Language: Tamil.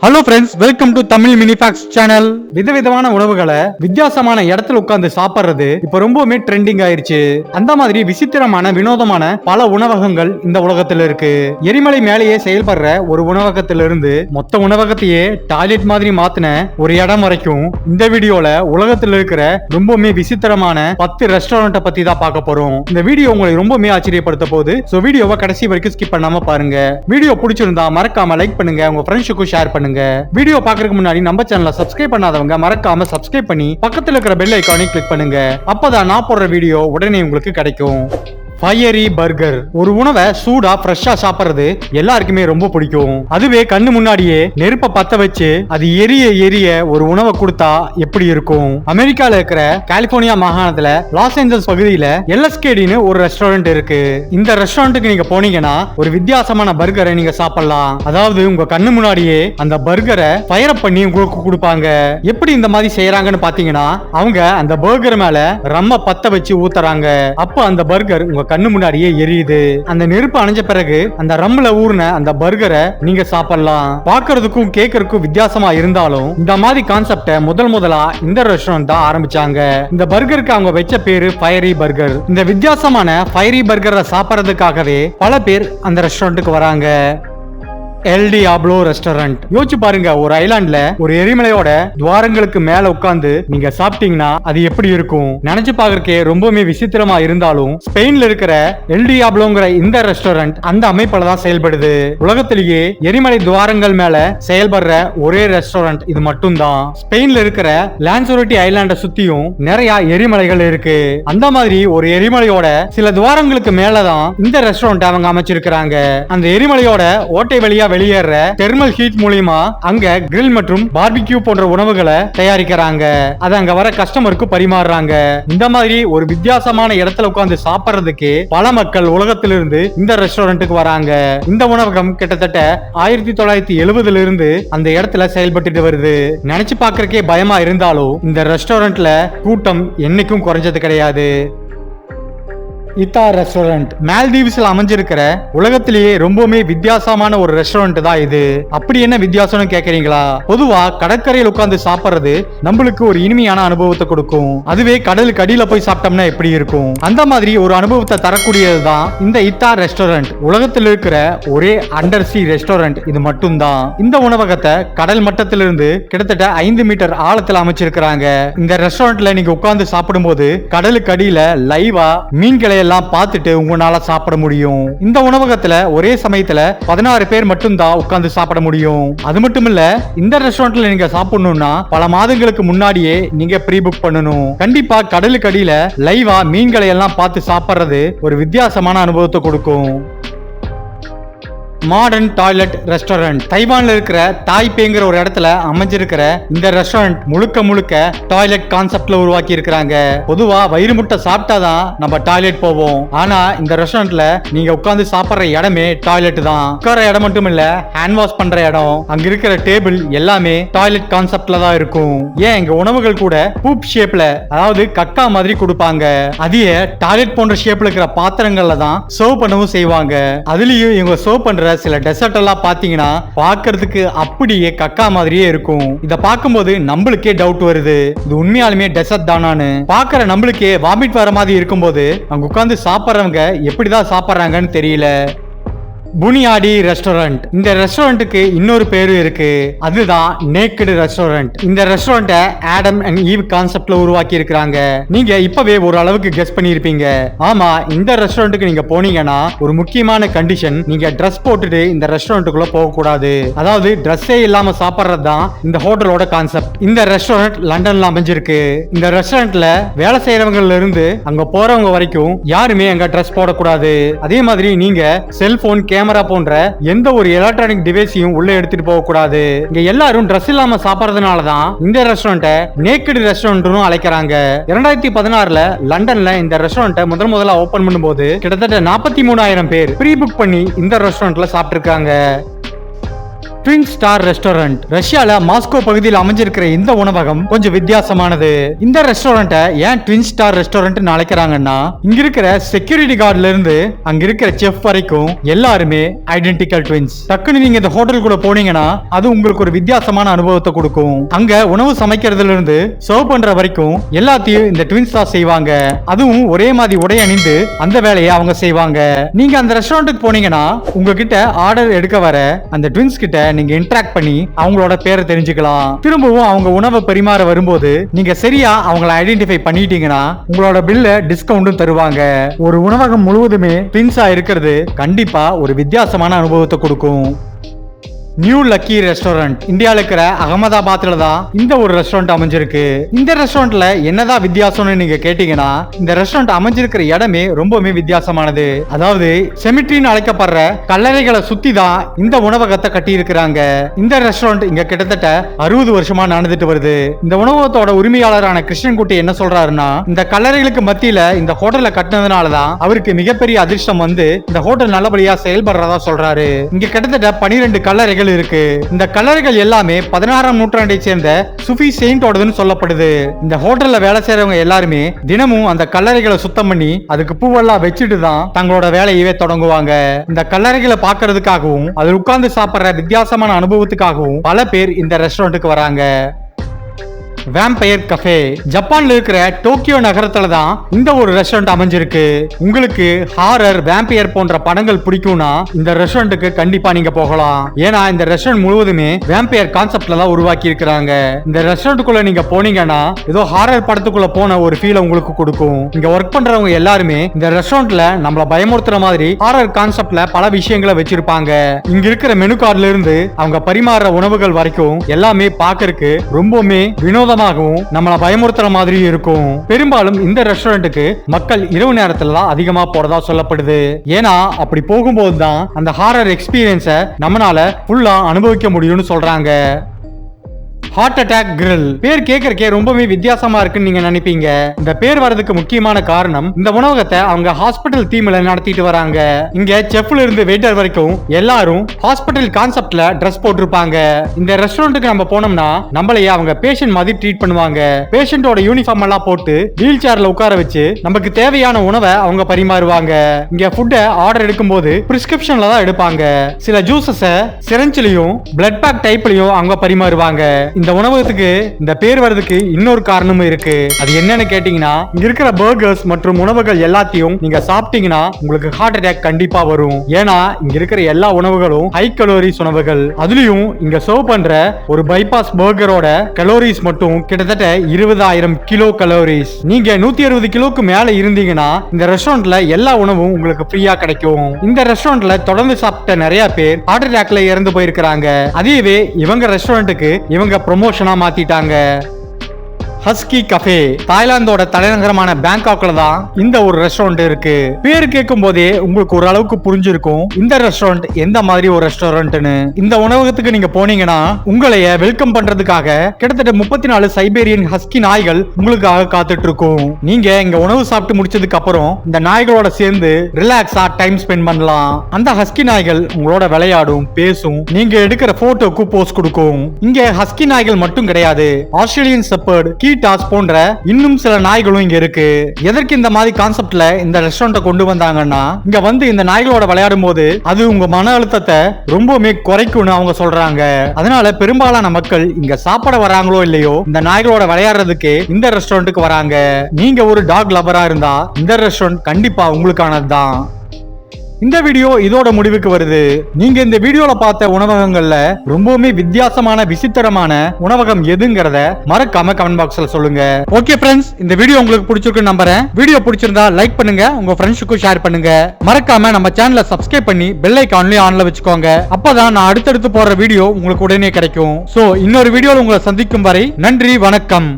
Hello friends, welcome to Tamil mini facts channel. விதவிதமான உணவுகளை வித்தியாசமான இடத்துல உட்கார்ந்து சாப்பிடுறது இப்ப ரொம்பவுமே ட்ரெண்டிங் ஆயிருச்சு. அந்த மாதிரி விசித்திரமான வினோதமான பல உணவகங்கள் இந்த உலகத்துல இருக்கு. எரிமலை மேலேயே செயல்படுற ஒரு உணவகத்துல இருந்து மொத்த உணவகத்தையே டாய்லெட் மாதிரி மாத்தின ஒரு இடம் வரைக்கும் இந்த வீடியோல உலகத்துல இருக்கிற ரொம்பவுமே விசித்திரமான 10 ரெஸ்டாரண்ட்டை பத்தி தான் பார்க்க போறோம். இந்த வீடியோ உங்களை ரொம்பவுமே ஆச்சரியப்படுத்த போகுது. சோ வீடியோவை கடைசி வரைக்கும் ஸ்கிப் பண்ணாம பாருங்க. வீடியோ பிடிச்சிருந்தா மறக்காம லைக் பண்ணுங்க, உங்க ஃப்ரெண்ட்ஸுக்கும் ஷேர் பண்ணுங்க. வீடியோ பாக்குறதுக்கு முன்னாடி நம்ம சேனலை சப்ஸ்கிரைப் பண்ணாதவங்க மறக்காம சப்ஸ்கிரைப் பண்ணி பக்கத்துல இருக்கிற பெல் ஐகானை கிளிக் பண்ணுங்க. அப்பதான் நான் போடுற வீடியோ உடனே உங்களுக்கு கிடைக்கும். Fiery burger. ஒரு உணவை சூடா ஃப்ரெஷ்ஷா சாப்பிடுறது எல்லாருக்குமே ரொம்ப பிடிக்கும். அதுவே கண்ணு முன்னாடியே நெருப்ப பத்த வச்சு அது எரிய எரிய ஒரு உணவை கொடுத்தா எப்படி இருக்கும்? அமெரிக்கால இருக்கிற கலிபோர்னியா மாகாணத்துல லாஸ் ஏஞ்சல்ஸ் பகுதியில எல்எஸ்கேடின்னு ஒரு ரெஸ்டாரண்ட் இருக்கு. இந்த ரெஸ்டாரண்ட்டுக்கு நீங்க போனீங்கன்னா ஒரு வித்தியாசமான பர்கரை நீங்க சாப்பிடலாம். அதாவது உங்க கண்ணு முன்னாடியே அந்த பர்கரை ஃபயர் அப் பண்ணி உங்களுக்கு கொடுப்பாங்க. எப்படி இந்த மாதிரி செய்யறாங்கன்னு பாத்தீங்கன்னா, அவங்க அந்த பர்கர் மேல ரம்ம பத்த வச்சு ஊத்துறாங்க. அப்ப அந்த பர்கர் உங்க கண்ணு முன்னாடியே எரியுது. அந்த நெருப்பு அணைஞ்ச பிறகு அந்த ரம்ல ஊர்ன அந்த பர்கரை நீங்க சாப்பிடலாம். பாக்குறதுக்கும் கேட்கறதுக்கும் வித்தியாசமா இருந்தாலும் இந்த மாதிரி கான்செப்ட முதலா இந்த ரெஸ்டாரண்ட் தான் ஆரம்பிச்சாங்க. இந்த பர்கருக்கு அவங்க வச்ச பேரு ஃபயரி பர்கர். இந்த வித்தியாசமான ஃபயரி பர்கரை சாப்பிடறதுக்காகவே பல பேர் அந்த ரெஸ்டாரண்ட்டுக்கு வராங்க. L Diablo restaurant. யோசிச்சு பாருங்க, ஒரு ஐலாண்ட்ல ஒரு எரிமலையோட துவாரங்களுக்கு மேல உட்கார்ந்து நீங்க சாப்பிட்டீங்கன்னா அது எப்படி இருக்கும்? நினைச்சு பாக்குறதுக்கே ரொம்பவுமே விசித்திரமா இருந்தாலும் ஸ்பெயின்ல இருக்கிற எல் டியாப்லோங்கிற இந்த ரெஸ்டாரண்ட் அந்த அமைப்புல தான் செயல்படுது. உலகத்திலேயே எரிமலை துவாரங்கள் மேல செயல்படுற ஒரே ரெஸ்டாரண்ட் இது மட்டும்தான். ஸ்பெயின்ல இருக்கிற லான்சோரிட்டி ஐலாண்ட சுத்தியும் நிறைய எரிமலைகள் இருக்கு. அந்த மாதிரி ஒரு எரிமலையோட சில துவாரங்களுக்கு மேலதான் இந்த ரெஸ்டாரண்ட் அவங்க அமைச்சிருக்கிறாங்க. அந்த எரிமலையோட ஓட்டை வழியா வெளியேற தெர்மல் ஹீட் மூலமா அங்க கிரில் மற்றும் பார்பிக்யூ போன்ற உணவுகளை தயாரிக்கிறாங்க. அதை அங்க வர கஸ்டமருக்கு பரிமாறுறாங்க. இந்த மாதிரி ஒரு வித்தியாசமான இடத்துல உட்கார்ந்து சாப்பிடுறதுக்கு பல மக்கள் உலகத்திலிருந்து இந்த ரெஸ்டாரண்ட்டுக்கு வராங்க. இந்த உணவகம் கிட்டத்தட்ட 1970 இருந்து அந்த இடத்துல செயல்பட்டு வருது. நினைச்சு பாக்குறதுக்கே பயமா இருந்தாலும் இந்த ரெஸ்டாரண்ட்ல கூட்டம் என்னைக்கும் குறைஞ்சது கிடையாது. இத்தா ரெஸ்டாரண்ட் மால்தீவ்ஸ்ல அமைஞ்சிருக்கிற உலகத்திலேயே ரொம்பவுமே வித்தியாசமான ஒரு ரெஸ்டாரண்ட் தான் இது. அப்படி என்ன வித்தியாசம்னு கேக்குறீங்களா? பொதுவா கடற்கரையில் உட்கார்ந்து சாப்பிடுறது நம்மளுக்கு ஒரு இனிமையான அனுபவத்தை கொடுக்கும். அதுவே கடலுக்கு அடியில போய் சாப்பிட்டோம்னா எப்படி இருக்கும்? அந்த மாதிரி ஒரு அனுபவத்தை தரக்கூடியதுதான் இந்த இத்தா ரெஸ்டாரண்ட். உலகத்தில் இருக்கிற ஒரே அண்டர் சி ரெஸ்டாரண்ட் இது மட்டும்தான். இந்த உணவகத்தை கடல் மட்டத்திலிருந்து கிட்டத்தட்ட 5 மீட்டர் ஆழத்தில் அமைச்சிருக்கிறாங்க. இந்த ரெஸ்டாரண்ட்ல நீங்க உட்கார்ந்து சாப்பிடும் போது கடலுக்கு அடியில லைவா மீன்களை எல்லாம் பார்த்துட்டு உங்களால சாப்பிட முடியும். இந்த உணவகத்துல ஒரே சமயத்துல 16 பேர் மட்டும் தான் உட்கார்ந்து சாப்பிட முடியும். அது மட்டும் இல்ல, இந்த ரெஸ்டாரண்ட்ல நீங்க சாப்பிடணும்னா பல மாதங்களுக்கு முன்னாடியே நீங்க ப்ரீ புக் பண்ணணும். கண்டிப்பா கடலுக்கு அடியில லைவா மீன்களை எல்லாம் பார்த்து சாப்பிடுறது ஒரு வித்தியாசமான அனுபவத்தை கொடுக்கும். Modern toilet restaurant. தைவான்ல இருக்கிற தாய்பேங்கிற ஒரு இடத்துல அமைஞ்சிருக்கிற இந்த ரெஸ்டாரண்ட் முழுக்க டாய்லெட் கான்செப்ட்ல உருவாக்கி இருக்கிறாங்க. பொதுவா வயிறு முட்டை சாப்பிட்டாதான் நம்ம டாய்லெட் போவோம். ஆனா இந்த ரெஸ்டாரண்ட்ல நீங்க உட்கார்ந்து சாப்பிடுற இடமே டாய்லெட் தான். உட்கார இடம் மட்டும் இல்ல, ஹேண்ட் வாஷ் பண்ற இடம், அங்க இருக்கிற டேபிள் எல்லாமே டாய்லெட் கான்செப்ட்ல தான் இருக்கும். ஏன் இங்க உணவுகள் கூட பூப் ஷேப்ல, அதாவது கக்கா மாதிரி கொடுப்பாங்க. அதையே டாய்லெட் போன்ற ஷேப்ல இருக்கிற பாத்திரங்கள்ல தான் சர்வ் பண்ணவும் செய்வாங்க. அதுலயும் இவங்க சர்வ் பண்ற சில டெசர்ட் எல்லாம் பாத்தீங்கன்னா பார்க்கிறதுக்கு அப்படியே கக்கா மாதிரியே இருக்கும். இத பார்க்கும்போது நம்மளுக்கே டவுட் வருது, இது உண்மையாலுமே டெசர்ட் தானான்னு. பார்க்கிற நம்மளுக்கே வாமிட் வர மாதிரி இருக்கும்போது அங்க உட்கார்ந்து சாப்பிடுறவங்க எப்படிதான் சாப்பிடுறாங்கன்னு தெரியல. புனியாடி ரெஸ்டாரண்ட். இந்த ரெஸ்டாரண்ட்டுக்கு இன்னொரு பேரு இருக்கு, அதுதான் நேக்கட் ரெஸ்டாரண்ட். இந்த ரெஸ்டாரண்ட்டை ஆடம் அண்ட் ஈவ் கான்செப்ட்ல உருவாக்கி இருக்கிறாங்க. நீங்க இப்பவே ஒரு அளவுக்கு கெஸ் பண்ணிருப்பீங்க. ஆமா, இந்த ரெஸ்டாரண்ட்டுக்கு நீங்க போனீங்கன்னா ஒரு முக்கியமான கண்டிஷன், நீங்க ட்ரெஸ் போட்டுட்டு இந்த ரெஸ்டாரண்ட்டுக்குள்ள போக கூடாது. அதாவது ட்ரெஸ்ஸே இல்லாம சாப்பிடுறது தான் இந்த ஹோட்டலோட கான்செப்ட். இந்த ரெஸ்டாரண்ட் லண்டன்ல அமைஞ்சிருக்கு. இந்த ரெஸ்டாரண்ட்ல வேலை செய்யறவங்கல இருந்து அங்க போறவங்க வரைக்கும் யாருமே அங்க ட்ரெஸ் போடக்கூடாது. அதே மாதிரி நீங்க செல்போன், கேமரா போன்ற எந்த ஒரு எலக்ட்ரானிக் டிவைஸையும் உள்ள எடுத்துட்டு போக கூடாது. இங்க எல்லாரும் Dress இல்லாம சாப்பிடுறதுனால தான் இந்த ரெஸ்டாரண்ட்டை நேக்கட் ரெஸ்டாரண்ட்னு அழைக்கிறாங்க. 2016ல லண்டன்ல இந்த ரெஸ்டாரண்ட்டை முதல்ல ஓபன் பண்ணும்போது கிட்டத்தட்ட 43,000 பேர் ப்ரீ புக் பண்ணி இந்த ரெஸ்டாரண்ட்ல சாப்பிட்டு இருக்காங்க. Twin star restaurant. ரஷ்யால மாஸ்கோ பகுதியில் அமைஞ்சிருக்கிற இந்த உணவகம் கொஞ்சம் வித்தியாசமானது. இந்த ரெஸ்டாரண்ட்டை ஏன் ட்வின் ஸ்டார் ரெஸ்டாரண்ட் அழைக்கிறாங்கன்னா, இங்க இருக்கிற செக்யூரிட்டி கார்டுல இருந்து அங்க இருக்கிற செஃப் வரைக்கும் எல்லாருமே ஐடென்டிக்கல் ட்வின்ஸ். டக்குன்னு நீங்க இந்த ஹோட்டலுக்குள்ள போனீங்கன்னா அது உங்களுக்கு ஒரு வித்தியாசமான அனுபவத்தை கொடுக்கும். அங்க உணவு சமைக்கிறதுல இருந்து சர்வ் பண்ற வரைக்கும் எல்லாத்தையும் இந்த ட்வின்ஸ் தான் செய்வாங்க. அதுவும் ஒரே மாதிரி உடை அணிந்து அந்த வேலையை அவங்க செய்வாங்க. நீங்க அந்த ரெஸ்டாரண்ட்டுக்கு போனீங்கன்னா உங்ககிட்ட ஆர்டர் எடுக்க வர அந்த ட்வின்ஸ் கிட்ட நீங்க இன்டராக்ட் பண்ணி அவங்களோட பேரை தெரிஞ்சுக்கலாம். திரும்பவும் அவங்க உணவை பரிமாற வரும்போது நீங்க சரியா அவங்கள ஐடென்டிஃபை பண்ணிட்டீங்கன்னா உங்களோட பில்ல டிஸ்கவுண்டும் தருவாங்க. ஒரு உணவகம் முழுவதுமே ட்வின்ஸா இருக்கிறது கண்டிப்பா ஒரு வித்தியாசமான அனுபவத்தை கொடுக்கும். நியூ லக்கி ரெஸ்டாரண்ட் இந்தியால இருக்கிற அகமதாபாத்ல தான் இந்த ஒரு ரெஸ்டாரண்ட் அமைஞ்சிருக்கு. இந்த ரெஸ்டாரண்ட்ல என்னதான் வித்தியாசம்னு நீங்க கேட்டீங்கன்னா, இந்த ரெஸ்டாரண்ட் அமைஞ்சிருக்கிற இடமே ரொம்பவே வித்தியாசமானது. அதாவது செமிட்ரின்னு அழைக்கப்படுற கல்லறைகளை சுத்தி தான் இந்த உணவகத்தை கட்டி இருக்கிறாங்க. இந்த ரெஸ்டாரண்ட் இங்க கிட்டத்தட்ட 60 வருஷமா நடந்துட்டு வருது. இந்த உணவகத்தோட உரிமையாளரான கிருஷ்ணன்குட்டி என்ன சொல்றாருன்னா, இந்த கல்லறைகளுக்கு மத்தியில இந்த ஹோட்டலை கட்டினதுனாலதான் அவருக்கு மிகப்பெரிய அதிர்ஷ்டம் வந்து இந்த ஹோட்டல் நல்லபடியா செயல்படுறதா சொல்றாரு. இங்க கிட்டத்தட்ட 12 கல்லறைகள் இருக்கு. இந்த கல்லறைகள் எல்லாமே 16ஆம் நூற்றாண்டை சேர்ந்த சுஃபி செயின்டோடதுன்னு சொல்லப்படுது. இந்த ஹோட்டல்ல வேலை செய்யறவங்க எல்லாருமே தினமும் அந்த கல்லறைகளை சுத்தம் பண்ணி அதுக்கு பூவெல்லாம் வச்சுட்டு தான் தங்களோட வேலையவே தொடங்குவாங்க. இந்த கல்லறைகளை பார்க்கறதுக்காகவும் அதில் உட்கார்ந்து சாப்பிடுற வித்தியாசமான அனுபவத்துக்காகவும் பல பேர் இந்த ரெஸ்டாரண்ட்டுக்கு வராங்க. வேம்பயர் கஃபே ஜப்பான்ல இருக்கிற டோக்கியோ நகரத்துல தான் இந்த ஒரு ரெஸ்டாரண்ட் அமைஞ்சிருக்கு. உங்களுக்கு ஹாரர், வேம்பயர் போன்ற படங்கள் பிடிக்கும்னா இந்த ரெஸ்டாரண்ட்டுக்கு கண்டிப்பா நீங்க போகலாம். ஏன்னா இந்த ரெஸ்டாரண்ட் முழுவதுமே வேம்பயர் கான்செப்ட்ல தான் உருவாக்கி இருக்கிறாங்க. இந்த ரெஸ்டாரண்ட்டுக்குள்ள நீங்க போனீங்கன்னா ஏதோ ஹாரர் படத்துக்குள்ள போன ஒரு ஃபீல் உங்களுக்கு கொடுக்கும். இங்க ஒர்க் பண்றவங்க எல்லாருமே இந்த ரெஸ்டாரண்ட்ல நம்மள பயமுறுத்துற மாதிரி ஹாரர் கான்செப்ட்ல பல விஷயங்களை வச்சிருப்பாங்க. இங்க இருக்கிற மெனு கார்டுல இருந்து அவங்க பரிமாறுற உணவுகள் வரைக்கும் எல்லாமே பார்க்கறதுக்கு ரொம்பவுமே வினோதம் நம்மள பயமுறுத்துற மாதிரி இருக்கும். பெரும்பாலும் இந்த ரெஸ்டாரண்ட்டுக்கு மக்கள் இரவு நேரத்துல தான் அதிகமா போறதா சொல்லப்படுது. ஏன்னா அப்படி போகும்போது தான் அந்த ஹாரர் எக்ஸ்பீரியன்ஸை நம்மளால ஃபுல்லா அனுபவிக்க முடியும்னு சொல்றாங்க. ஹார்ட் அட்டாக் கிரில் பேர் கேட்கறக்கே ரொம்பவே வித்தியாசமா இருக்குன்னு நீங்க நினைப்பீங்க. இந்த பேர் வரதுக்கு முக்கியமான காரணம் இந்த உணவகத்தை அவங்க ஹாஸ்பிட்டல் தீம்ல நடத்திட்டு வராங்க. இங்க செஃப்ல இருந்து வெயிட்டர் வரைக்கும் எல்லாரும் ஹாஸ்பிட்டல் கான்செப்ட்ல ட்ரெஸ் போட்டிருப்பாங்க. இந்த ரெஸ்டாரண்ட்டுக்கு நம்ம போனோம்னா நம்மளையே அவங்க பேஷண்ட் மாதிரி ட்ரீட் பண்ணுவாங்க. பேஷண்டோட யூனிஃபார்ம் எல்லாம் போட்டு வீல் சேர்ல உட்கார வச்சு நமக்கு தேவையான உணவை அவங்க பரிமாறுவாங்க. இங்க ஃபுட்டை ஆர்டர் எடுக்கும் போது பிரிஸ்கிரிப்ஷன்ல தான் எடுப்பாங்க. சில ஜூசஸ சிரஞ்சிலையும் பிளட் பேக் டைப்லயும் அவங்க பரிமாறுவாங்க. இந்த உணவகத்துக்கு இந்த பேர் வரதுக்கு இன்னொரு காரணமும் இருக்கு. அது என்னன்னு கேட்டீங்கன்னா, இங்க இருக்கிற பர்கர்ஸ் மற்றும் உணவுகள் எல்லாத்தையும் நீங்க சாப்பிட்டீங்கன்னா உங்களுக்கு ஹார்ட் அட்டாக் கண்டிப்பா வரும். ஏன்னா இங்க இருக்கிற எல்லா உணவுகளும் ஹை கலோரிஸ் உணவுகள். அதுலயும் இங்க சர்வ் பண்ற ஒரு பைபாஸ் பர்கரோட கலோரிஸ் மட்டும் கிட்டத்தட்ட 20,000 கிலோ கலோரிஸ். நீங்க 160 கிலோக்கு மேல இருந்தீங்கன்னா இந்த ரெஸ்டாரண்ட்ல எல்லா உணவும் உங்களுக்கு ஃப்ரீயா கிடைக்கும். இந்த ரெஸ்டாரண்ட்ல தொடர்ந்து சாப்பிட்ட நிறைய பேர் ஹார்ட் அட்டாக்ல இறந்து போயிருக்காங்க. அதுவே இவங்க ரெஸ்டாரண்ட்டுக்கு இவங்க ப்ரமோஷனா மாத்திட்டாங்க. ஹஸ்கி கஃபே தாய்லாந்தோட தலைநகரமான பேங்காக்ல தான் இந்த ஒரு ரெஸ்டாரண்ட் இருக்கு. பேரு கேட்கும் போதே உங்களுக்கு ஒரு அளவுக்கு புரிஞ்சிருக்கும் இந்த ரெஸ்டாரண்ட் எந்த மாதிரி ஒரு ரெஸ்டாரண்ட்னு. இந்த உணவகத்துக்கு நீங்க போனீங்கன்னா உங்களைய வெல்கம் பண்றதுக்காக கிட்டத்தட்ட 34 சைபேரியன் ஹஸ்கி நாய்கள் உங்களுக்காக காத்துட்டு இருக்கும். நீங்க இங்க உணவு சாப்பிட்டு முடிச்சதுக்கு அப்புறம் இந்த நாய்களோட சேர்ந்து ரிலாக்ஸா டைம் ஸ்பெண்ட் பண்ணலாம். அந்த ஹஸ்கி நாய்கள் உங்களோட விளையாடும், பேசும், நீங்க எடுக்கிற போட்டோக்கு போஸ் கொடுக்கும். இங்க ஹஸ்கி நாய்கள் மட்டும் கிடையாது, ஆஸ்திரேலியன் ஷெப்பர்ட், கீட்டாஸ் போன்ற இன்னும் சில நாய்களும் இங்க இருக்கு. எதற்கு இந்த மாதிரி கான்செப்ட்ல இந்த ரெஸ்டாரண்ட்டை கொண்டு வந்தாங்கன்னா, இங்க வந்து இந்த நாய்களோட விளையாடும் போது அது உங்க மன அழுத்தத்தை ரொம்பவுமே குறைக்கும்னு அவங்க சொல்றாங்க. அதனால பெரும்பாலான மக்கள் இங்க சாப்பிட வராங்களோ இல்லையோ இந்த நாய்களோட விளையாடுறதுக்கு இந்த ரெஸ்டாரண்ட்டுக்கு வராங்க. நீங்க ஒரு டாக் லவரா இருந்தா இந்த ரெஸ்டாரண்ட் கண்டிப்பா உங்களுக்கானது தான். இந்த வீடியோ இதோட முடிவுக்கு வருது. நீங்க இந்த வீடியோல பார்த்த உணவகங்கள்ல ரொம்பவுமே வித்தியாசமான விசித்திரமான உணவகம் எதுங்கறத மறக்காம கமெண்ட் பாக்ஸ்ல சொல்லுங்க. ஓகே ஃப்ரெண்ட்ஸ், இந்த வீடியோ உங்களுக்கு பிடிச்சிருக்குன்னு நம்புறேன். வீடியோ பிடிச்சிருந்தா லைக் பண்ணுங்க, உங்க ஃப்ரெண்ட்ஸுக்கும் ஷேர் பண்ணுங்க. மறக்காம நம்ம சேனலை சப்ஸ்கிரைப் பண்ணி பெல் ஐகான்லயும் ஆன்ல வச்சுக்கோங்க. அப்பதான் நான் அடுத்தடுத்து போடுற வீடியோ உங்களுக்கு உடனே கிடைக்கும். சோ இன்னொரு வீடியோல உங்களை சந்திக்கும் வரை நன்றி, வணக்கம்.